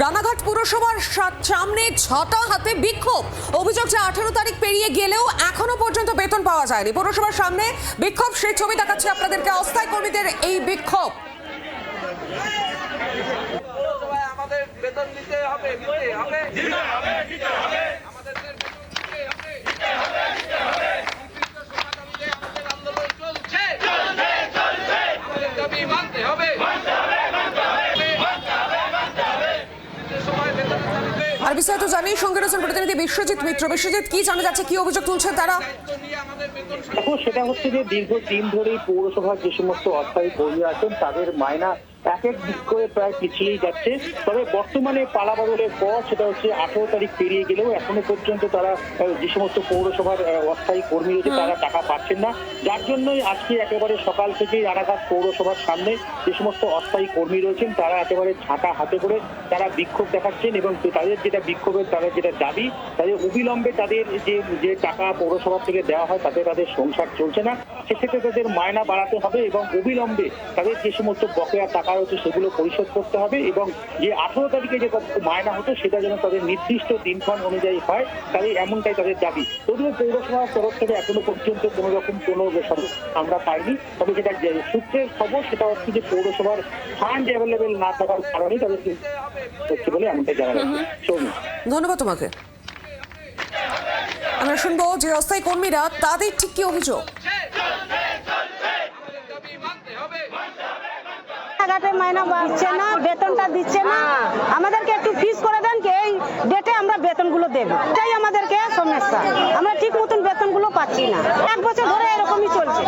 রানাঘাট পুরসভার সামনে ছটা হাতে বিক্ষোভ। অভিযোগ যে 18 তারিখ পেরিয়ে গেলেও এখনো পর্যন্ত বেতন পাওয়া যায়নি। পুরসভার সামনে বিক্ষোভ, সেই ছবি দেখাচ্ছি আপনাদেরকে। অস্থায়ী কর্মীদের এই বিক্ষোভ। আমাদের বেতন দিতে হবে, আন্দোলন চলছে, আমাদের দাবি মানতে হবে। আর বিস্তারিত জানি সঙ্গে রয়েছেন প্রতিনিধি বিশ্বজিৎ মিত্র। বিশ্বজিৎ, কি জানা যাচ্ছে, কি অভিযোগ তুলছেন তারা? দেখো, সেটা হচ্ছে যে দীর্ঘদিন ধরেই পৌরসভার যে সমস্ত অস্থায়ী কর্মী আছেন তাদের মায়না এক দিক করে প্রায় পিছিয়েই যাচ্ছে। তবে বর্তমানে পালা বদলের পর সেটা হচ্ছে 18 তারিখ পেরিয়ে গেলেও এখনো পর্যন্ত তারা যে সমস্ত পৌরসভার অস্থায়ী কর্মী রয়েছে তারা টাকা পাচ্ছেন না। যার জন্যই আজকে একেবারে সকাল থেকেই রানাঘাট পৌরসভার সামনে যে সমস্ত অস্থায়ী কর্মী রয়েছেন তারা একেবারে ছাতা হাতে করে তারা বিক্ষোভ দেখাচ্ছেন এবং তাদের যেটা বিক্ষোভের তাদের যেটা দাবি, তাদের অবিলম্বে তাদের যে টাকা পৌরসভা থেকে দেওয়া হয় তাতে তাদের সংসার চলছে না, সেক্ষেত্রে তাদের মায়না বাড়াতে হবে এবং অবিলম্বে তাদের যে সমস্ত বকেয়া টাকা রয়েছে সেগুলো পরিশোধ করতে হবে এবং যে 18 তারিখে যে মায়না হতো সেটা যেন তাদের নির্দিষ্ট দিনক্ষণ অনুযায়ী হয়, তাদের এমনটাই তাদের দাবি। যদিও পৌরসভার তরফ থেকে এখনো পর্যন্ত কোনো রকম কোনো আমরা পাইনি, তবে যেটা সূত্রের খবর সেটা হচ্ছে যে পৌরসভার ফান্ড অ্যাভেলেবেল না থাকার কারণে তাদেরকে হচ্ছে বলে এমনটাই জানা যাচ্ছে। ধন্যবাদ তোমাকে। আমরা শুনবো যে অস্থায়ী কর্মীরা তাদের ঠিক কি অভিযোগ। রানাঘাটের মাইনা দিচ্ছে না, বেতনটা দিচ্ছে না, আমাদেরকে একটু ফিস করে দেন কি এই ডেটে আমরা বেতনগুলো দেব। এটাই আমাদেরকে সমস্যা, আমরা ঠিক মতন বেতনগুলো পাচ্ছি না। 1 বছর ধরে এরকমই চলছে।